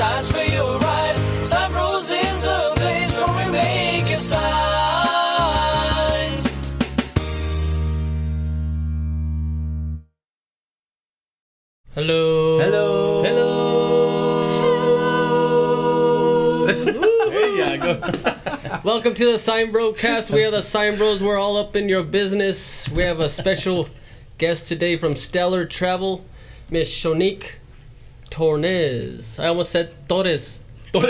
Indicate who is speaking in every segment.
Speaker 1: signs for your ride. SignBros is the place where we make your signs.
Speaker 2: Hello.
Speaker 3: Hello.
Speaker 2: Hello.
Speaker 3: There you go.
Speaker 2: Welcome to the SignBroCast. We are the SignBros. We're all up in your business. We have a special guest today from Stellar Travel, Miss Shonique Tornes. I almost said Torres.
Speaker 4: You know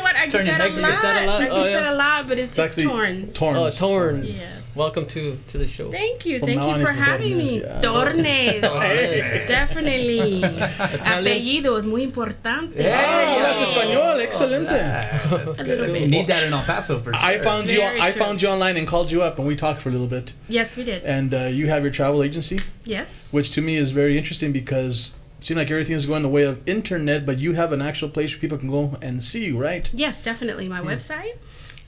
Speaker 4: what? I get that a lot. That a lot, but it's Torns.
Speaker 2: Oh, Torns.
Speaker 4: Yes.
Speaker 2: Welcome to the show.
Speaker 4: Thank you.
Speaker 3: From
Speaker 4: Thank
Speaker 3: now
Speaker 4: you
Speaker 3: on,
Speaker 4: for
Speaker 3: it's
Speaker 4: having me.
Speaker 3: Tornes.
Speaker 4: Tornes. Definitely. Apellido es muy importante.
Speaker 3: Hablas español. Excelente.
Speaker 4: A little
Speaker 5: We
Speaker 4: bit.
Speaker 5: need that in El Paso for sure.
Speaker 3: I found
Speaker 4: Very true.
Speaker 3: you online and called you up, and we talked for a little bit.
Speaker 4: Yes, we did.
Speaker 3: And you have your travel agency,
Speaker 4: Yes.
Speaker 3: which to me is very interesting because it seems like everything is going the way of internet, but you have an actual place where people can go and see you, right?
Speaker 4: Yes, definitely. My website.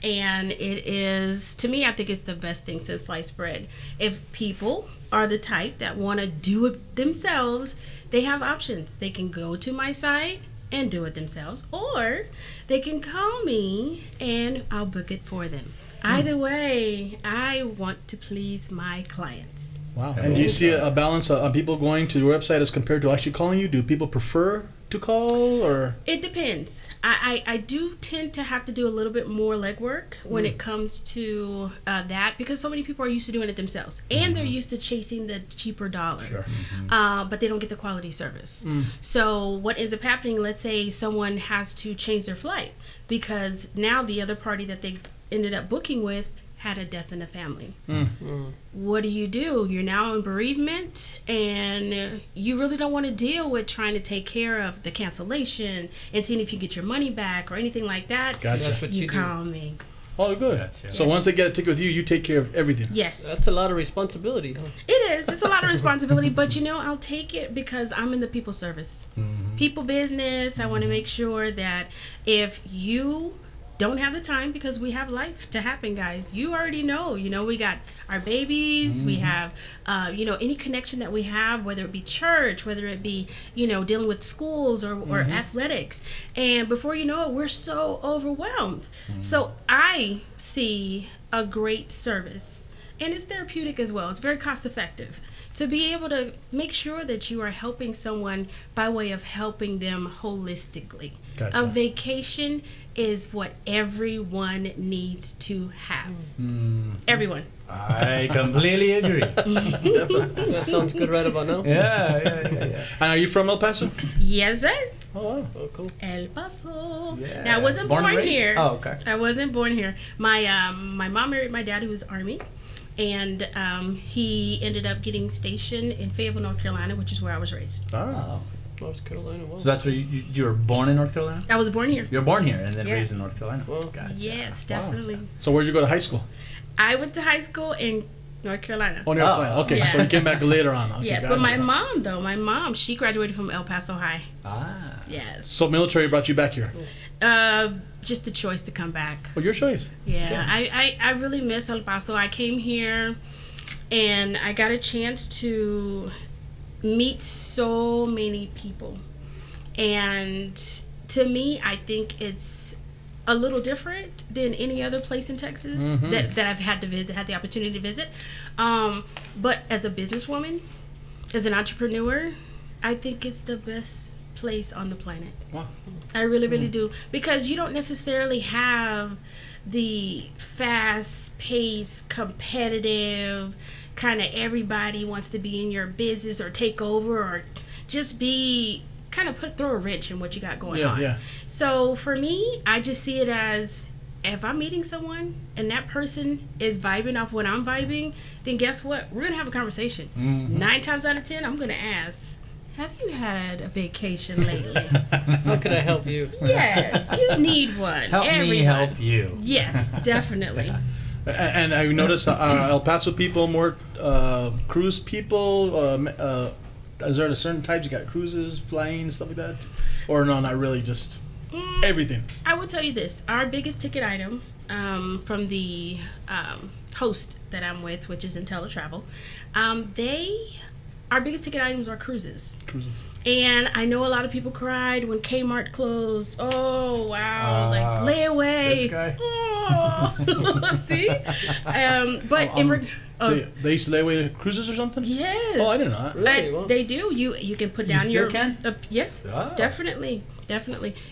Speaker 4: And it is, to me, I think it's the best thing since sliced bread. If people are the type that want to do it themselves, they have options. They can go to my site and do it themselves, or they can call me and I'll book it for them. Either way, I want to please my clients.
Speaker 3: Wow. And do you see a balance of people going to your website as compared to actually calling you? Do people prefer to call or?
Speaker 4: It depends. I do tend to have to do a little bit more legwork when it comes to that, because so many people are used to doing it themselves and they're used to chasing the cheaper dollar.
Speaker 3: Sure.
Speaker 4: But they don't get the quality service. So what ends up happening, let's say someone has to change their flight because now the other party that they ended up booking with had a death in the family. What do? You're now in bereavement and you really don't want to deal with trying to take care of the cancellation and seeing if you get your money back or anything like that.
Speaker 3: Gotcha.
Speaker 2: That's what
Speaker 4: You
Speaker 2: you do.
Speaker 4: call me.
Speaker 3: Oh, good.
Speaker 5: Gotcha.
Speaker 3: So once they get a ticket with you, you take care of everything.
Speaker 4: Yes.
Speaker 2: That's a lot of responsibility, huh?
Speaker 4: It is. It's a lot of responsibility, but I'll take it because I'm in the people service. People business. I want to make sure that if you don't have the time, because we have life to happen, guys. You already know. We got our babies. We have, any connection that we have, whether it be church, whether it be, dealing with schools or athletics. And before you know it, we're so overwhelmed. So I see a great service. And it's therapeutic as well. It's very cost effective to be able to make sure that you are helping someone by way of helping them holistically.
Speaker 3: Gotcha.
Speaker 4: A vacation is what everyone needs to have. Everyone.
Speaker 5: I completely agree.
Speaker 2: That sounds good right about now.
Speaker 5: Yeah.
Speaker 3: And are you from El Paso?
Speaker 4: Yes, sir.
Speaker 3: Oh, wow.
Speaker 2: Oh, cool.
Speaker 4: El Paso.
Speaker 5: Yeah.
Speaker 4: Now, I wasn't
Speaker 5: Born
Speaker 4: born
Speaker 5: and raised?
Speaker 4: here.
Speaker 5: Oh, okay.
Speaker 4: I wasn't born here. My mom married my dad, who was Army. And he ended up getting stationed in Fayetteville, North Carolina, which is where I was raised.
Speaker 3: Oh.
Speaker 2: North Carolina. Wow.
Speaker 5: So that's where you were born in North Carolina?
Speaker 4: I was born here.
Speaker 5: You were born here and then
Speaker 4: Yeah.
Speaker 5: raised in North Carolina?
Speaker 2: Well,
Speaker 5: Gotcha.
Speaker 4: Yes, definitely.
Speaker 3: So where'd you go to high school?
Speaker 4: I went to high school in North Carolina.
Speaker 3: Oh, North Carolina. Okay,
Speaker 4: Yeah.
Speaker 3: so you came back later on. Okay,
Speaker 4: Yes,
Speaker 3: gotcha.
Speaker 4: but my mom, she graduated from El Paso High.
Speaker 5: Ah.
Speaker 4: Yes.
Speaker 3: So military brought you back here.
Speaker 4: Just a choice to come back.
Speaker 3: Oh, your choice.
Speaker 4: Yeah, I really miss El Paso. I came here and I got a chance to meet so many people. And to me, I think it's a little different than any other place in Texas that I've had the opportunity to visit. But as a businesswoman, as an entrepreneur, I think it's the best place on the planet.
Speaker 3: Wow.
Speaker 4: I really, really do. Because you don't necessarily have the fast-paced, competitive, kind of everybody wants to be in your business or take over or just be kind of throw a wrench in what you got going on.
Speaker 3: Yeah.
Speaker 4: So for me, I just see it as if I'm meeting someone and that person is vibing off what I'm vibing, then guess what? We're going to have a conversation. 9 times out of 10, I'm going to ask, have you had a vacation lately?
Speaker 2: How could I help you?
Speaker 4: Yes, you need one.
Speaker 5: Help me help you.
Speaker 4: Yes, definitely.
Speaker 3: And I noticed El Paso people more cruise people. Is there a certain types? You got cruises, flying, stuff like that, or no? Not really. Just everything.
Speaker 4: I will tell you this: our biggest ticket item from the host that I'm with, which is IntelliTravel, they our biggest ticket items are cruises.
Speaker 3: Cruises.
Speaker 4: And I know a lot of people cried when Kmart closed. Oh, wow. Like, layaway.
Speaker 5: This guy.
Speaker 4: Oh, see? But
Speaker 3: They used to lay away cruises or something?
Speaker 4: yes.
Speaker 3: Oh, I didn't know that.
Speaker 2: Really? Wow.
Speaker 4: They do. You can put
Speaker 5: You
Speaker 4: down
Speaker 5: still
Speaker 4: your...
Speaker 5: can?
Speaker 4: Yes,
Speaker 5: Oh.
Speaker 4: definitely.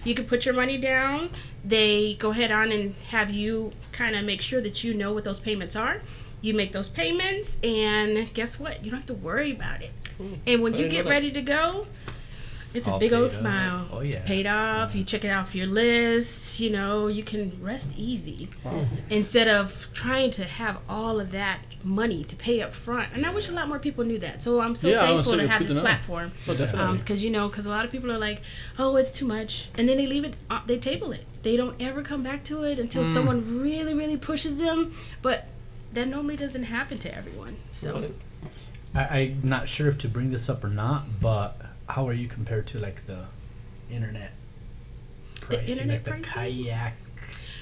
Speaker 4: You can put your money down. They go ahead on and have you kind of make sure that you know what those payments are. You make those payments, and guess what? You don't have to worry about it. And when
Speaker 2: I
Speaker 4: you
Speaker 2: didn't
Speaker 4: get
Speaker 2: know that.
Speaker 4: ready to go, it's a
Speaker 5: All
Speaker 4: big old
Speaker 5: paid up.
Speaker 4: smile.
Speaker 5: Oh, yeah.
Speaker 4: Paid off. You check it off your list. You know, you can rest easy instead of trying to have all of that money to pay up front. And I wish a lot more people knew that. So I'm so
Speaker 3: Yeah, I
Speaker 4: thankful
Speaker 3: was saying
Speaker 4: to
Speaker 3: it's
Speaker 4: have
Speaker 3: good
Speaker 4: this
Speaker 3: to know.
Speaker 4: platform.
Speaker 3: Oh, definitely.
Speaker 4: Because because a lot of people are like, oh, it's too much, and then they leave it. They table it. They don't ever come back to it until someone really, really pushes them. But that normally doesn't happen to everyone. So
Speaker 5: I'm not sure if to bring this up or not, but how are you compared to like the internet pricing,
Speaker 4: internet
Speaker 5: like the
Speaker 4: pricing?
Speaker 5: kayak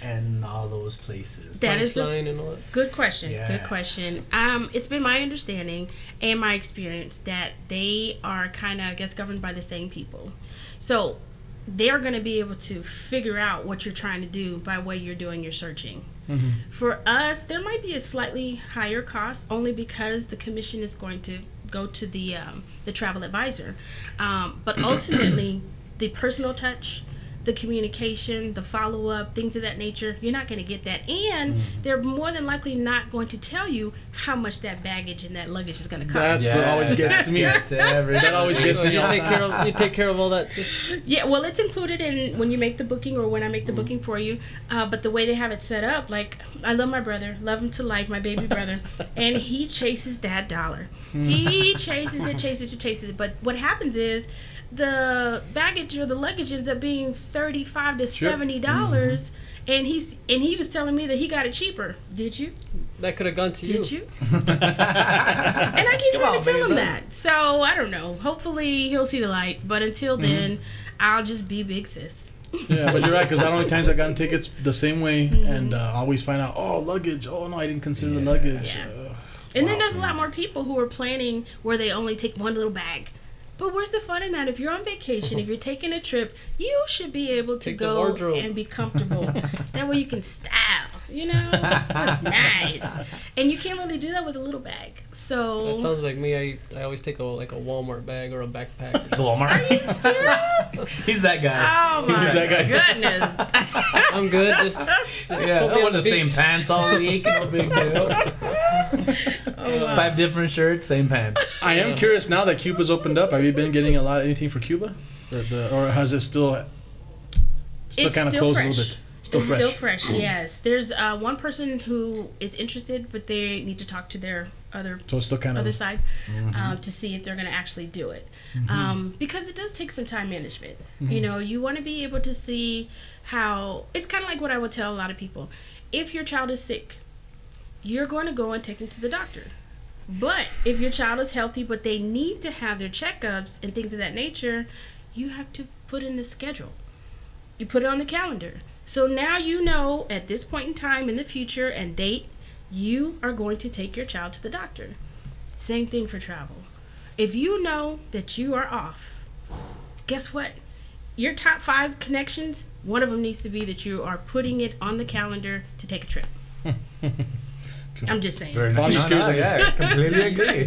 Speaker 5: and all those places?
Speaker 4: That is a
Speaker 2: Priceline and all that.
Speaker 4: good question. Good
Speaker 5: Yes.
Speaker 4: question. It's been my understanding and my experience that they are kind of, I guess, governed by the same people. So they're going to be able to figure out what you're trying to do by way you're doing your searching. For us, there might be a slightly higher cost only because the commission is going to go to the travel advisor. But ultimately, the personal touch, the communication, the follow-up, things of that nature, you're not going to get that. And they're more than likely not going to tell you how much that baggage and that luggage is going to cost.
Speaker 3: That's what always gets me. That always gets
Speaker 2: So
Speaker 3: me.
Speaker 2: you
Speaker 3: all the
Speaker 2: take
Speaker 3: time.
Speaker 2: care of all that too.
Speaker 4: Yeah, well, it's included in when you make the booking or when I make the booking for you. But the way they have it set up, like, I love my brother, love him to life, my baby brother, and he chases that dollar. He chases it. But what happens is the baggage or the luggage ends up being $35 to $70, and he was telling me that he got it cheaper. Did you?
Speaker 2: That could have gone to you.
Speaker 4: Did you? And I keep trying to tell him that. So I don't know. Hopefully he'll see the light. But until then, I'll just be big sis.
Speaker 3: Yeah, but you're right, because I know times I've gotten tickets the same way and always find out, oh, luggage. Oh, no, I didn't consider the luggage.
Speaker 4: Yeah. And then there's a lot more people who are planning where they only take one little bag. But where's the fun in that? If you're on vacation, if you're taking a trip, you should be able to
Speaker 2: Take the
Speaker 4: go
Speaker 2: wardrobe.
Speaker 4: and be comfortable. That way you can style, you know? Look nice. And you can't really do that with a little bag.
Speaker 2: That
Speaker 4: So...
Speaker 2: sounds like me. I always take a Walmart bag or a backpack.
Speaker 5: Walmart.
Speaker 4: Are you serious?
Speaker 5: He's that guy.
Speaker 4: Oh my
Speaker 3: He's that guy.
Speaker 4: goodness.
Speaker 2: I'm good. Just
Speaker 5: Yeah,
Speaker 2: put
Speaker 5: I
Speaker 2: me
Speaker 5: wear
Speaker 2: on
Speaker 5: the
Speaker 2: the
Speaker 5: same
Speaker 2: beach.
Speaker 5: pants all week. No big deal.
Speaker 4: Oh, wow.
Speaker 5: 5 different shirts, same pants.
Speaker 3: I am curious now that Cuba's opened up. Have you been getting anything for Cuba? Or has it still
Speaker 4: It's
Speaker 3: kind of
Speaker 4: still
Speaker 3: closed
Speaker 4: fresh.
Speaker 3: a little bit? Still
Speaker 4: It's
Speaker 3: fresh.
Speaker 4: still fresh, yes. There's one person who is interested, but they need to talk to their other
Speaker 3: So it's still kind
Speaker 4: other
Speaker 3: of.
Speaker 4: side to see if they're going to actually do it. Because it does take some time management. You know, you want to be able to see how... It's kind of like what I would tell a lot of people. If your child is sick, you're going to go and take them to the doctor. But if your child is healthy, but they need to have their checkups and things of that nature, you have to put in the schedule. You put it on the calendar. So now you know at this point in time in the future and date, you are going to take your child to the doctor. Same thing for travel. If you know that you are off, guess what? Your top 5 connections, one of them needs to be that you are putting it on the calendar to take a trip. I'm just saying.
Speaker 5: Very
Speaker 3: I'm
Speaker 5: nice.
Speaker 3: just curious,
Speaker 5: Yeah, completely agree.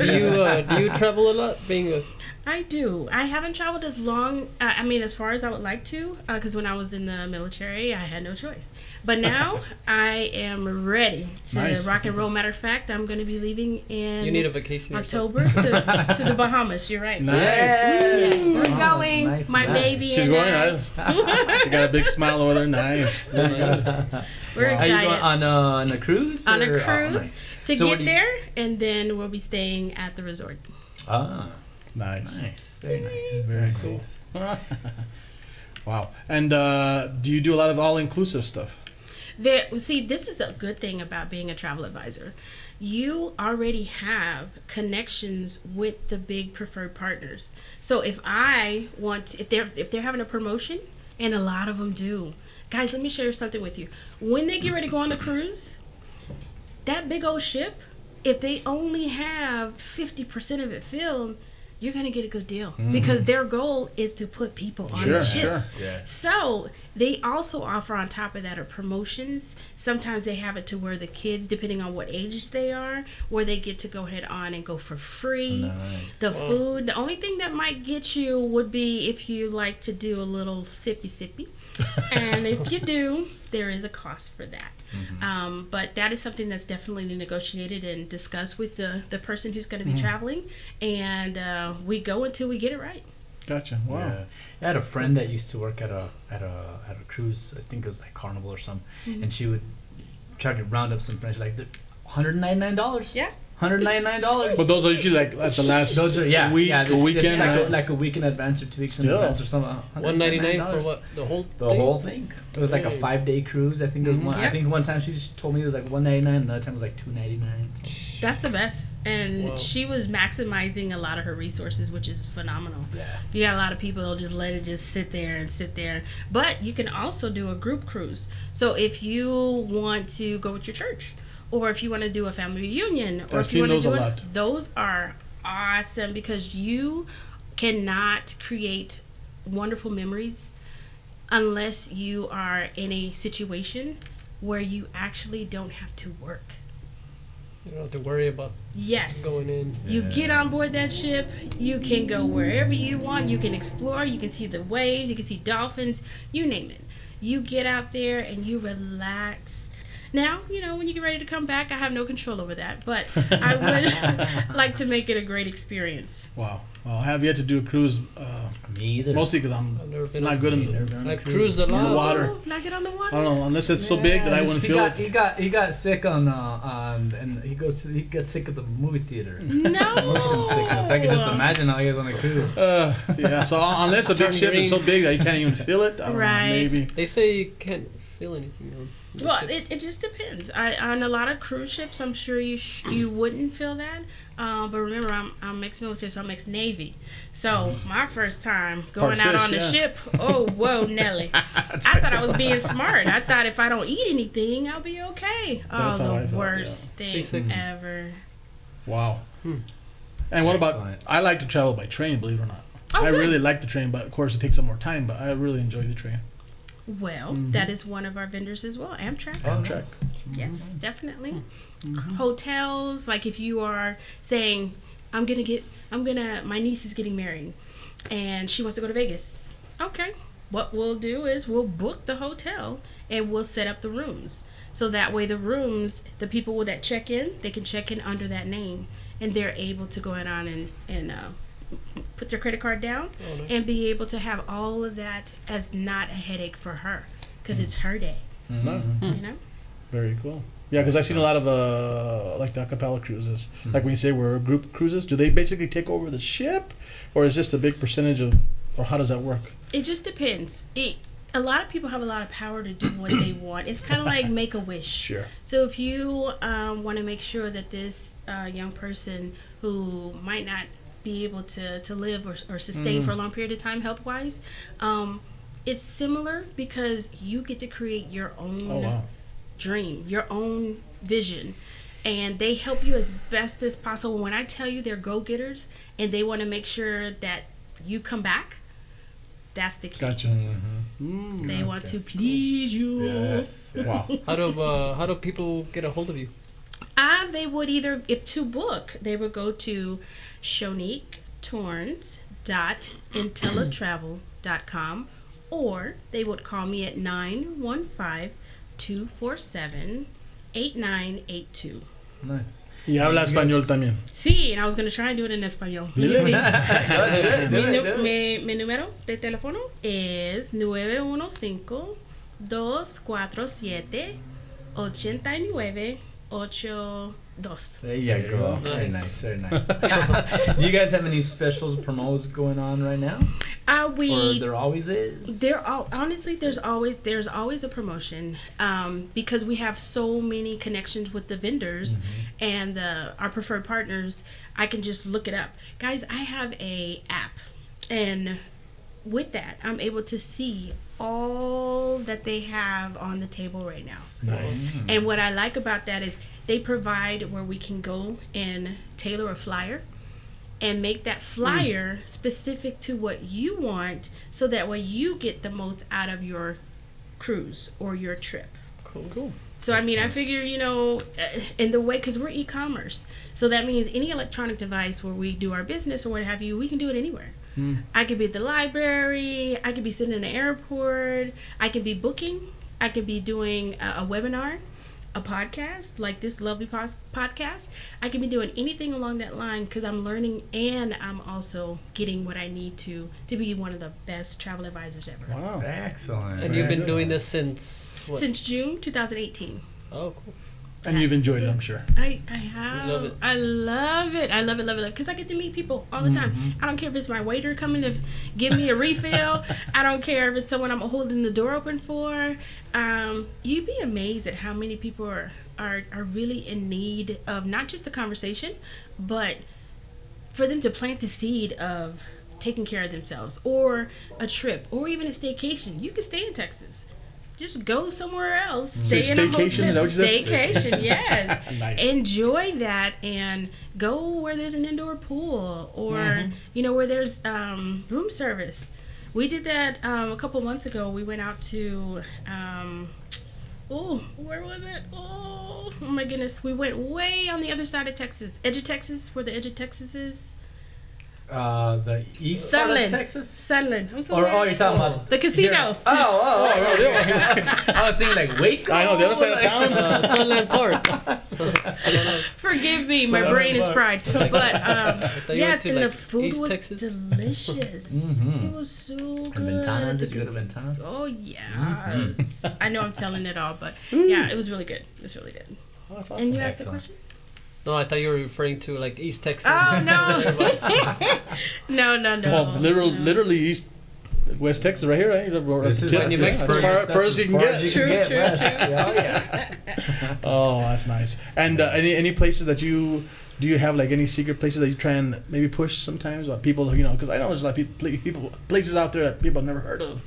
Speaker 2: Do you travel a lot? Being a
Speaker 4: I do. I haven't traveled as long, as far as I would like to, because when I was in the military, I had no choice. But now, I am ready to
Speaker 3: Nice.
Speaker 4: rock and roll. Matter of fact, I'm going to be leaving in
Speaker 2: you need a vacation. yourself.
Speaker 4: October to the Bahamas. You're right.
Speaker 3: Nice.
Speaker 4: Yes, we're
Speaker 5: Bahamas,
Speaker 4: going.
Speaker 5: nice,
Speaker 4: My
Speaker 5: nice.
Speaker 4: baby
Speaker 3: She's
Speaker 4: and
Speaker 3: going.
Speaker 4: I.
Speaker 3: She got a big smile over there. Nice.
Speaker 4: We're
Speaker 5: Are
Speaker 4: excited.
Speaker 5: you going on a cruise?
Speaker 4: On a
Speaker 5: or-
Speaker 4: cruise
Speaker 5: Oh, nice.
Speaker 4: to
Speaker 5: So where
Speaker 4: get
Speaker 5: do you-
Speaker 4: there, and then we'll be staying at the resort.
Speaker 5: Ah,
Speaker 3: Nice.
Speaker 5: nice. Very nice.
Speaker 3: Very cool. Wow. And do you do a lot of all-inclusive stuff?
Speaker 4: See, this is the good thing about being a travel advisor. You already have connections with the big preferred partners. So if they're having a promotion, and a lot of them do, guys, let me share something with you. When they get ready to go on the cruise, that big old ship, if they only have 50% of it filled, you're going to get a good deal because their goal is to put people on the ship.
Speaker 5: Yeah.
Speaker 4: So they also offer on top of that are promotions. Sometimes they have it to where the kids, depending on what age they are, where they get to go ahead on and go for free.
Speaker 5: Nice.
Speaker 4: The food, the only thing that might get you would be if you like to do a little sippy. And if you do, there is a cost for that. But that is something that's definitely negotiated and discussed with the person who's going to be traveling. And we go until we get it right.
Speaker 3: Gotcha. Wow.
Speaker 5: Yeah. I had a friend that used to work at a cruise. I think it was like Carnival or something, and she would try to round up some friends like $199.
Speaker 4: Yeah.
Speaker 5: $199.
Speaker 3: But those are usually like at the last week, a weekend,
Speaker 5: it's
Speaker 3: right?
Speaker 5: like a week in advance or 2 weeks in
Speaker 3: Still.
Speaker 5: advance or something.
Speaker 2: $199 for what? The whole
Speaker 5: The
Speaker 2: thing?
Speaker 5: whole thing. It was like a 5-day cruise. I think there was one. I
Speaker 4: Yep.
Speaker 5: think one time she just told me it was like $199. Another time it was like $299.
Speaker 4: That's the best. And
Speaker 2: Wow.
Speaker 4: she was maximizing a lot of her resources, which is phenomenal.
Speaker 5: Yeah.
Speaker 4: You got a lot of people that'll just let it just sit there. But you can also do a group cruise. So if you want to go with your church, or if you want to do a family reunion, or
Speaker 3: I've
Speaker 4: if you want
Speaker 3: seen
Speaker 4: to
Speaker 3: those
Speaker 4: do
Speaker 3: a
Speaker 4: it,
Speaker 3: lot.
Speaker 4: those are awesome because you cannot create wonderful memories unless you are in a situation where you actually don't have to work.
Speaker 2: You don't have to worry about
Speaker 4: Yes.
Speaker 2: going in.
Speaker 4: You get on board that ship, you can go wherever you want, you can explore, you can see the waves, you can see dolphins, you name it. You get out there and you relax. Now, when you get ready to come back, I have no control over that, but I would like to make it a great experience.
Speaker 3: Wow. Well, I have yet to do a cruise,
Speaker 5: Me either.
Speaker 3: mostly because I'm
Speaker 2: I've never been
Speaker 3: not good in the
Speaker 2: I've cruised a
Speaker 3: in the
Speaker 2: lot.
Speaker 3: water.
Speaker 4: Oh, not get on the water?
Speaker 3: I don't know, unless it's so big that I wouldn't feel it.
Speaker 5: He got sick on and he got sick at the movie theater.
Speaker 4: No.
Speaker 5: Motion sickness. I can just imagine how he is on a cruise.
Speaker 3: Yeah, so unless a big
Speaker 2: Turn
Speaker 3: ship is so
Speaker 2: green.
Speaker 3: big that you can't even feel it, I don't know,
Speaker 4: Right.
Speaker 3: maybe.
Speaker 2: They say you can't feel anything.
Speaker 4: Well, it just depends. On a lot of cruise ships, I'm sure you wouldn't feel that. But remember, I'm ex-military, so I'm ex-Navy. So my first time going out
Speaker 3: Fish,
Speaker 4: on the
Speaker 3: yeah.
Speaker 4: ship, oh, whoa, Nelly. I thought I was being smart. I thought if I don't eat anything, I'll be okay.
Speaker 3: That's how I
Speaker 4: The
Speaker 3: felt,
Speaker 4: worst
Speaker 2: Seasick.
Speaker 4: thing ever.
Speaker 3: Wow. And what about,
Speaker 5: Excellent.
Speaker 3: I like to travel by train, believe it or not.
Speaker 4: Oh,
Speaker 3: I
Speaker 4: good.
Speaker 3: really like the train, but of course it takes some more time, but I really enjoy the train.
Speaker 4: Well, that is one of our vendors as well, Amtrak.
Speaker 3: Amtrak.
Speaker 4: Yes, definitely. Hotels, like if you are saying, my niece is getting married and she wants to go to Vegas. Okay. What we'll do is we'll book the hotel and we'll set up the rooms. So that way the people that check in, they can check in under that name and they're able to go on and put their credit card down and be able to have all of that as not a headache for her because it's her day,
Speaker 3: No.
Speaker 4: you know?
Speaker 3: Very cool. Yeah, because I've seen a lot of like the a cappella cruises. Like when you say we're group cruises, do they basically take over the ship, or is just a big percentage of, or how does that work?
Speaker 4: It just depends. A lot of people have a lot of power to do what they want. It's kind of like make a wish.
Speaker 3: Sure.
Speaker 4: So if you want to make sure that this young person who might not be able to live or sustain for a long period of time health-wise, it's similar because you get to create your own
Speaker 3: Oh wow.
Speaker 4: dream, your own vision, and they help you as best as possible. When I tell you they're go-getters and they want to make sure that you come back, that's the key.
Speaker 3: Gotcha.
Speaker 4: They want to please you.
Speaker 5: Yes.
Speaker 3: Wow.
Speaker 2: How do people get a hold of you?
Speaker 4: They would either, if to book, they would go to shoniquetorns.intellitravel.com, or they would call me at 915-247-8982.
Speaker 5: Nice.
Speaker 3: Y habla español también.
Speaker 4: Sí, and I was going to try and do it in español.
Speaker 3: Really?
Speaker 4: Sí.
Speaker 5: Do it.
Speaker 4: Mi número de teléfono es 915-247-8982.
Speaker 5: There you go. Very nice. Very nice. Do you guys have any specials promos going on right now? Or there always is?
Speaker 4: Honestly, there's always a promotion because we have so many connections with the vendors and our preferred partners. I can just look it up, guys. I have a app, and with that, I'm able to see all that they have on the table right now.
Speaker 3: Nice.
Speaker 4: And what I like about that is they provide where we can go and tailor a flyer. and make that flyer specific to what you want, so that way you get the most out of your cruise or your trip.
Speaker 3: Cool.
Speaker 4: So I mean, I figure, in the way, because we're e-commerce, so that means any electronic device where we do our business or what have you, we can do it anywhere. I could be at the library, I could be sitting in the airport, I could be booking, I could be doing a webinar, a podcast like this lovely podcast. I could be doing anything along that line, because I'm learning and I'm also getting what I need to be one of the best travel advisors ever.
Speaker 3: Wow.
Speaker 5: Excellent.
Speaker 2: And you've been doing this since what?
Speaker 4: Since June 2018.
Speaker 2: Oh, cool.
Speaker 3: And you've enjoyed it, I'm sure.
Speaker 4: I have.
Speaker 2: You love it.
Speaker 4: I love it. I love it, because I get to meet people all the time. I don't care if it's my waiter coming to give me a refill. I don't care if it's someone I'm holding the door open for. You'd be amazed at how many people are really in need of not just the conversation, but for them to plant the seed of taking care of themselves, or a trip, or even a staycation. You can stay in Texas. Just go somewhere else. Stay in a
Speaker 3: Staycation?
Speaker 4: hotel.
Speaker 3: Is that what you said?
Speaker 4: Staycation, yes.
Speaker 3: Nice.
Speaker 4: Enjoy that, and go where there's an indoor pool, or where there's room service. We did that a couple months ago. We went out to where was it? Oh my goodness. We went way on the other side of Texas. Edge of Texas, where the edge of Texas is.
Speaker 5: The east part of Texas?
Speaker 4: Sunland. I'm so
Speaker 5: Or
Speaker 4: sorry.
Speaker 5: you're talking about
Speaker 4: The casino.
Speaker 5: here. I was thinking like Waco.
Speaker 3: I know, the other side of town.
Speaker 2: Sunland Park. I don't know.
Speaker 4: Forgive me, my brain is fried. But
Speaker 2: thought you
Speaker 4: yes,
Speaker 2: went
Speaker 4: and
Speaker 2: to,
Speaker 4: the food
Speaker 2: East
Speaker 4: was
Speaker 2: Texas.
Speaker 4: delicious. It was so good.
Speaker 5: And Ventanas, is it good at Ventanas?
Speaker 4: Oh yeah. I know I'm telling it all, but yeah, it was really good. It was really good.
Speaker 3: Oh, that's
Speaker 4: And
Speaker 3: awesome.
Speaker 4: you asked a
Speaker 5: Excellent.
Speaker 4: question?
Speaker 2: No, I thought you were referring to like East Texas.
Speaker 4: Oh no. no.
Speaker 3: Well, literally East West Texas right here, right?
Speaker 5: This is
Speaker 3: Tip-
Speaker 5: like
Speaker 2: New
Speaker 3: as
Speaker 2: Mexico.
Speaker 3: far as you can get.
Speaker 4: True.
Speaker 5: Oh, yeah.
Speaker 3: Oh, that's nice. And any places that do you have like any secret places that you try and maybe push sometimes about people, because I know there's a lot of people places out there that people have never heard of,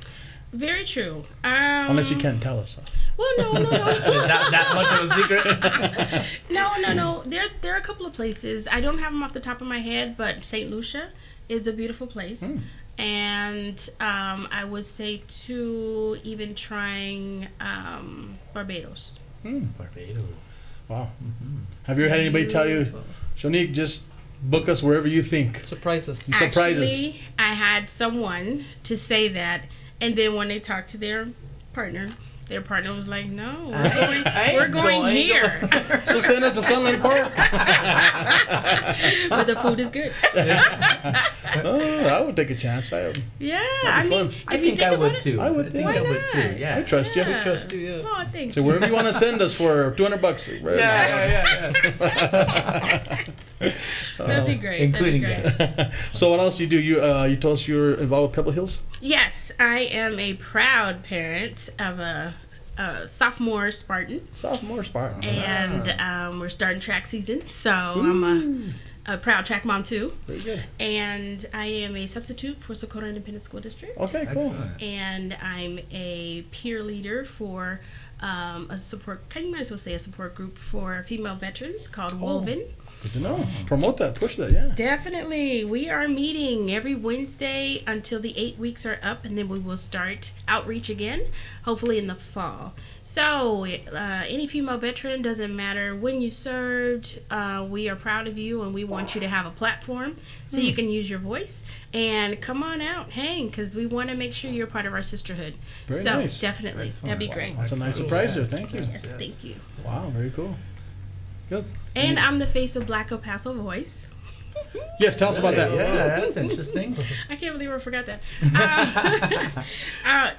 Speaker 4: Very true.
Speaker 3: unless you can tell us.
Speaker 4: Well, no.
Speaker 5: Is that much of a secret?
Speaker 4: No. There are a couple of places. I don't have them off the top of my head, but St. Lucia is a beautiful place. And I would say too, even trying Barbados.
Speaker 5: Barbados.
Speaker 3: Wow. Have you ever had anybody tell you, Shonique, just book us wherever you think?
Speaker 2: Surprise us.
Speaker 3: Surprises.
Speaker 4: Actually, I had someone to say that, and then when they talked to their partner was like, "No, we're going here."
Speaker 3: So send us to Sunland Park.
Speaker 4: But the food is good.
Speaker 3: Oh, I would take a chance.
Speaker 4: Yeah,
Speaker 3: That'd
Speaker 4: I
Speaker 3: be
Speaker 4: mean,
Speaker 3: fun.
Speaker 5: I
Speaker 4: if you
Speaker 5: think I
Speaker 4: think
Speaker 5: would
Speaker 4: about it,
Speaker 5: too.
Speaker 3: I would,
Speaker 5: think
Speaker 3: why
Speaker 5: I would
Speaker 4: not?
Speaker 5: too. Yeah.
Speaker 3: I trust you.
Speaker 4: Yeah.
Speaker 2: Trust you, yeah.
Speaker 4: Oh, thank
Speaker 3: So
Speaker 4: you.
Speaker 3: wherever you want to send us for $200.
Speaker 5: Yeah.
Speaker 4: That'd be great.
Speaker 5: Including
Speaker 4: That'd be great.
Speaker 3: So what else do you do? You told us you're involved with Pebble Hills?
Speaker 4: Yes, I am a proud parent of a sophomore Spartan,
Speaker 3: Sophomore Spartan.
Speaker 4: and we're starting track season, so I'm a proud track mom too.
Speaker 3: Very good.
Speaker 4: And I am a substitute for Socorro Independent School District.
Speaker 3: Okay, cool.
Speaker 5: Excellent.
Speaker 4: And I'm a peer leader for a support, you might as well say a support group for female veterans called Woven.
Speaker 3: Good to know. Promote that. Push that, yeah.
Speaker 4: Definitely. We are meeting every Wednesday until the 8 weeks are up, and then we will start outreach again, hopefully in the fall. So, any female veteran, doesn't matter when you served, we are proud of you, and we want you to have a platform so you can use your voice. And come on out, hang, because we want to make sure you're part of our sisterhood.
Speaker 3: Very
Speaker 4: so,
Speaker 3: nice.
Speaker 4: definitely. That'd be great.
Speaker 3: That's a nice surprise there. Thank you.
Speaker 4: Yes, thank you.
Speaker 3: Wow, very cool. Good.
Speaker 4: And I'm the face of Black El Paso Voice.
Speaker 3: Yes, tell us about that.
Speaker 5: Yeah, that's interesting.
Speaker 4: I can't believe I forgot that.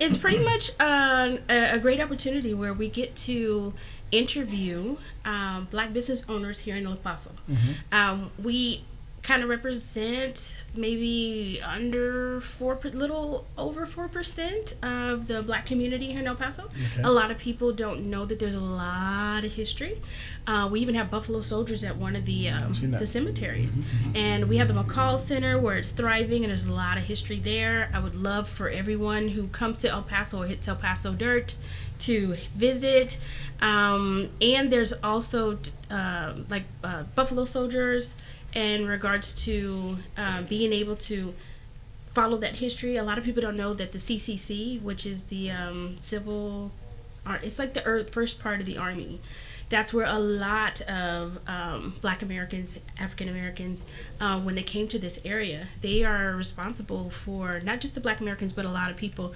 Speaker 4: It's pretty much a great opportunity where we get to interview Black business owners here in El Paso. We kind of represent maybe little over 4% of the Black community here in El Paso.
Speaker 3: Okay.
Speaker 4: A lot of people don't know that there's a lot of history. We even have Buffalo Soldiers at one of the
Speaker 3: seen that.
Speaker 4: cemeteries. And we have the McCall Center where it's thriving, and there's a lot of history there. I would love for everyone who comes to El Paso or hits El Paso dirt to visit. And there's also Buffalo Soldiers in regards to being able to follow that history. A lot of people don't know that the CCC, which is the civil, it's like the first part of the Army. That's where a lot of Black Americans, African Americans, when they came to this area, they are responsible for not just the Black Americans, but a lot of people.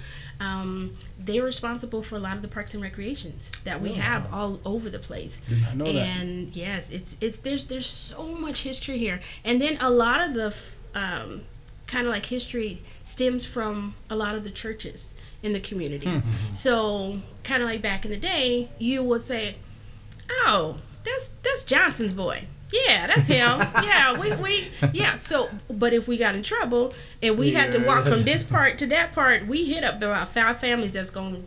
Speaker 4: They were responsible for a lot of the parks and recreations that we have all over the place.
Speaker 3: Did not know that.
Speaker 4: And yes, there's so much history here, and then a lot of the kind of like history stems from a lot of the churches in the community. So kind of like back in the day, you would say, "Oh, that's Johnson's boy. Yeah, that's him. Yeah." So, but if we got in trouble and we had to walk from this part to that part, we hit up about 5 families that's gonna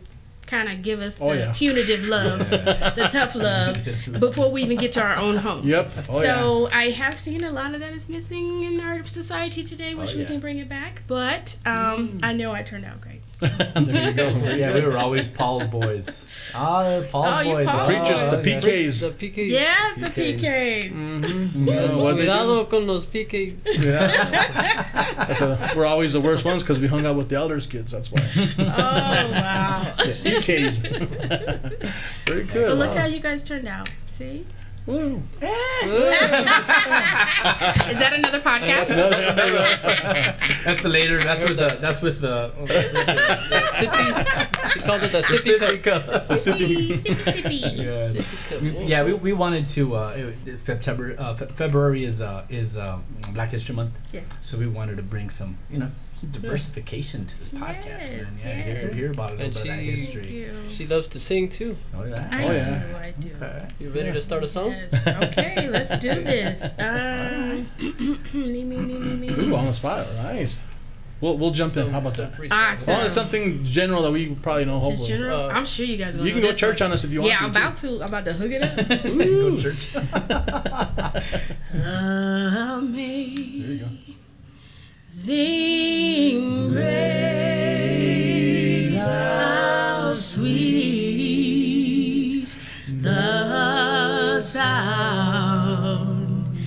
Speaker 4: kind of give us the punitive love, the tough love, before we even get to our own home.
Speaker 3: Yep.
Speaker 4: I have seen a lot of that is missing in our society today. Wish we can bring it back, but I know I turned out great. So.
Speaker 3: There you go.
Speaker 5: Yeah, we were always Paul's boys. Paul's boys.
Speaker 4: Paul.
Speaker 3: Preachers, the PKs.
Speaker 2: The PKs.
Speaker 4: Yes, the PKs.
Speaker 2: Cuidado con los PKs.
Speaker 3: Yeah. We're always the worst ones because we hung out with the elders' kids. That's why.
Speaker 4: Oh, wow.
Speaker 3: PKs. Very good.
Speaker 4: But look how you guys turned out. See?
Speaker 3: Woo.
Speaker 4: Is that another podcast?
Speaker 5: That's later. That's with the.
Speaker 2: She called it the sippy cup.
Speaker 4: Sippy.
Speaker 5: Yeah, we wanted to. February is Black History Month.
Speaker 4: Yes.
Speaker 5: So we wanted to bring some diversification to this podcast, man. Yeah, hear about a little bit of that history.
Speaker 2: She loves to sing too.
Speaker 5: Oh yeah.
Speaker 4: I do.
Speaker 5: Okay.
Speaker 2: You ready to start a song?
Speaker 4: Yes. Okay, let's do this. Me.
Speaker 3: Ooh, on the spot. Nice. We'll jump in. How about that? As long as something general that we probably know.
Speaker 4: Just
Speaker 3: Hopefully.
Speaker 4: general. I'm sure you guys.
Speaker 3: You can go church on us if you want.
Speaker 4: Yeah, I'm about to hook it up.
Speaker 5: Go to church.
Speaker 4: Amazing grace, how sweet the sound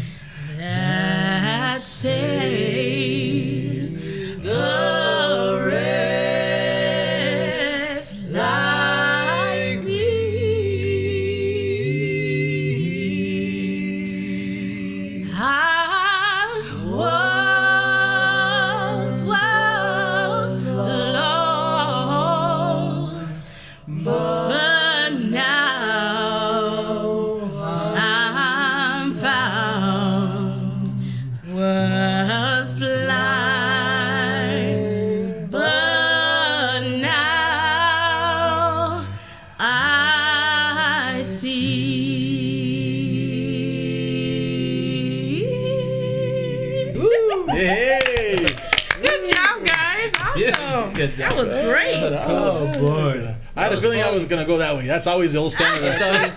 Speaker 4: that saved the wretch like me. I once was lost, but now I'm found. Was blind, but now I see.
Speaker 3: Hey.
Speaker 4: Good job, guys. Awesome.
Speaker 5: Good job.
Speaker 4: That was great.
Speaker 5: Oh boy.
Speaker 3: I had a feeling I was gonna go that way. That's always the old standard.
Speaker 4: I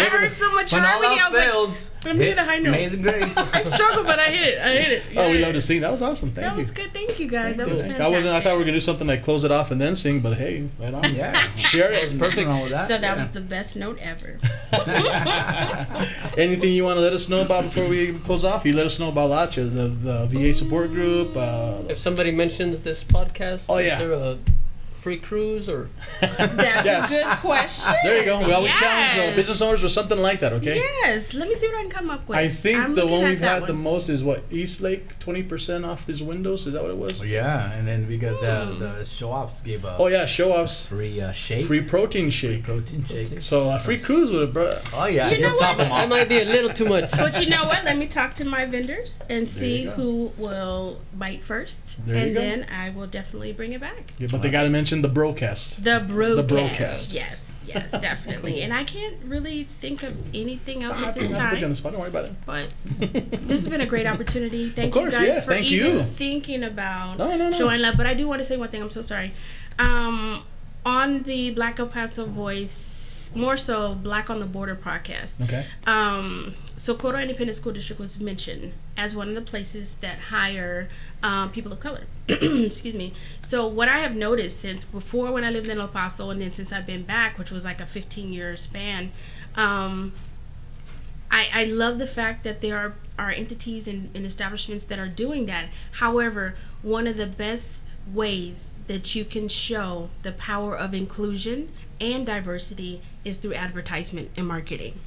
Speaker 4: heard so much
Speaker 5: When all
Speaker 4: harmony. I
Speaker 5: else
Speaker 4: was like,
Speaker 5: fails,
Speaker 4: let me hit a high note.
Speaker 5: Amazing Grace.
Speaker 4: I struggled, but I hit it.
Speaker 3: Oh, we love to sing. That was awesome. Thank
Speaker 4: That
Speaker 3: you.
Speaker 4: was good. Thank you, guys. That was
Speaker 3: I
Speaker 4: fantastic.
Speaker 3: thought we were gonna do something like close it off and then sing, but hey, right on.
Speaker 5: Yeah.
Speaker 3: Share it.
Speaker 5: Perfect. Wrong with that.
Speaker 4: So that was the best note ever.
Speaker 3: Anything you want to let us know about before we close off? You let us know about Lacha, the VA support group.
Speaker 2: If somebody mentions this podcast,
Speaker 3: Oh, yeah.
Speaker 2: is there a free cruise or?
Speaker 4: That's
Speaker 3: Yes.
Speaker 4: a good question.
Speaker 3: There you go. We always challenge
Speaker 4: Yes.
Speaker 3: business owners with something like that. Okay.
Speaker 4: Yes. Let me see what I can come up with.
Speaker 3: I think
Speaker 4: I'm
Speaker 3: the
Speaker 4: looking
Speaker 3: one
Speaker 4: at
Speaker 3: we've
Speaker 4: that
Speaker 3: had the
Speaker 4: one.
Speaker 3: most is what, East Lake, 20% off these windows. Is that what it was?
Speaker 5: Oh, yeah, and then we got the show-offs gave a
Speaker 3: Oh yeah, show offs,
Speaker 5: free shake,
Speaker 3: free protein shake.
Speaker 5: protein shake.
Speaker 3: So a free cruise with it, bro.
Speaker 5: Oh yeah,
Speaker 4: You know
Speaker 5: you'll top
Speaker 4: what?
Speaker 5: them
Speaker 2: That
Speaker 5: off.
Speaker 2: might be a little too much.
Speaker 4: But you know what? Let me talk to my vendors and see
Speaker 3: you go.
Speaker 4: who will bite first,
Speaker 3: There you
Speaker 4: and
Speaker 3: go.
Speaker 4: then I will definitely bring it back.
Speaker 3: Yeah, but they got to mention the Brocast.
Speaker 4: The Brocast.
Speaker 3: Brocast.
Speaker 4: Yes, definitely. And I can't really think of anything else at this
Speaker 3: Not to put you on
Speaker 4: time.
Speaker 3: the spot. Don't worry about it.
Speaker 4: But this has been a great opportunity. Thank
Speaker 3: course,
Speaker 4: you guys
Speaker 3: yes,
Speaker 4: for
Speaker 3: thank
Speaker 4: even
Speaker 3: you.
Speaker 4: thinking about
Speaker 3: No.
Speaker 4: showing love. But I do want to say one thing. I'm so sorry. On the Black El Paso Voice, more so Black on the Border podcast.
Speaker 3: Okay.
Speaker 4: Socorro Independent School District was mentioned as one of the places that hire people of color. Excuse me. So what I have noticed since before when I lived in El Paso and then since I've been back, which was like a 15-year span, I love the fact that there are entities and establishments that are doing that. However, one of the best ways that you can show the power of inclusion and diversity is through advertisement and marketing.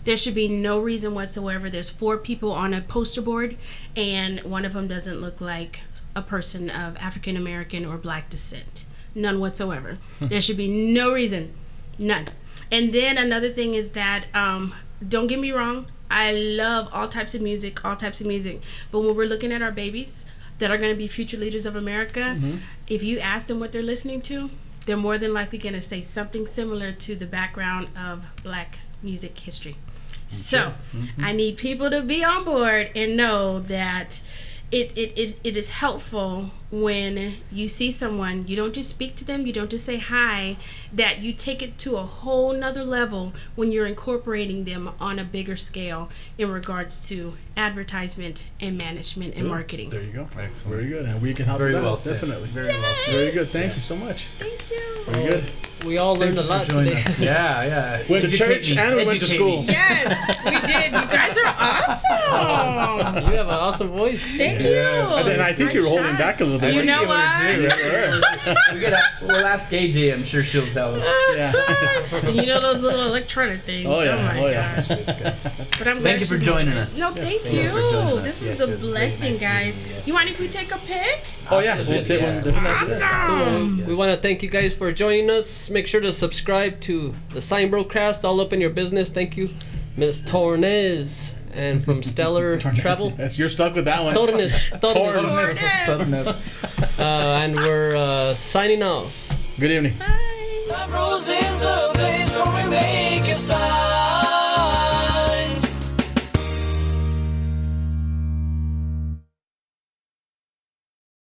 Speaker 4: There should be no reason whatsoever. There's 4 people on a poster board and one of them doesn't look like a person of African American or Black descent. None whatsoever. There should be no reason. None. And then another thing is that, don't get me wrong, I love all types of music. But when we're looking at our babies that are going to be future leaders of America, if you ask them what they're listening to, they're more than likely going to say something similar to the background of Black music history. So I need people to be on board and know that it is helpful when you see someone, you don't just speak to them, you don't just say hi, that you take it to a whole nother level when you're incorporating them on a bigger scale in regards to advertisement and management and marketing.
Speaker 3: There you go.
Speaker 5: Excellent.
Speaker 3: Very good. And we can help
Speaker 5: Very
Speaker 3: you
Speaker 5: well
Speaker 3: out,
Speaker 5: said.
Speaker 3: definitely.
Speaker 5: Very well said.
Speaker 3: Very good. Thank you so much.
Speaker 4: Thank you.
Speaker 3: Very good.
Speaker 2: We all learned a lot
Speaker 5: Join
Speaker 2: today.
Speaker 5: us. Yeah.
Speaker 3: Went to
Speaker 5: Educate
Speaker 3: church
Speaker 5: me.
Speaker 3: and we went to
Speaker 5: Educate
Speaker 3: school.
Speaker 5: me.
Speaker 4: Yes, we did. You guys are awesome.
Speaker 2: You have an awesome voice.
Speaker 4: Thank you.
Speaker 3: And I think you're holding back a little bit.
Speaker 4: You know what?
Speaker 5: We'll ask AJ. I'm sure she'll tell us.
Speaker 3: Yeah.
Speaker 4: And you know those little electronic things.
Speaker 3: Oh, yeah.
Speaker 4: my
Speaker 3: Oh, yeah.
Speaker 4: gosh. But I'm glad
Speaker 5: Thank you for
Speaker 4: she's-
Speaker 5: joining us.
Speaker 4: No, thank
Speaker 5: Thank you
Speaker 4: you.
Speaker 5: for joining us.
Speaker 4: This was
Speaker 5: Yes,
Speaker 4: a
Speaker 5: it was very
Speaker 4: blessing,
Speaker 5: nice
Speaker 4: guys.
Speaker 5: meeting you, yes.
Speaker 4: You mind if we take a pic?
Speaker 3: Oh, yeah. We'll take one different after this.
Speaker 4: Awesome.
Speaker 2: Cool. We want to thank you guys for joining us. Make sure to subscribe to the SignBroCast, all up in your business. Thank you, Miss Tornez, and from Stellar Travel.
Speaker 3: You're stuck with that one.
Speaker 2: Tornez.
Speaker 4: Tornez.
Speaker 2: And we're signing off.
Speaker 3: Good evening.
Speaker 4: Bye.
Speaker 1: Time Rose is the place where we make a sign.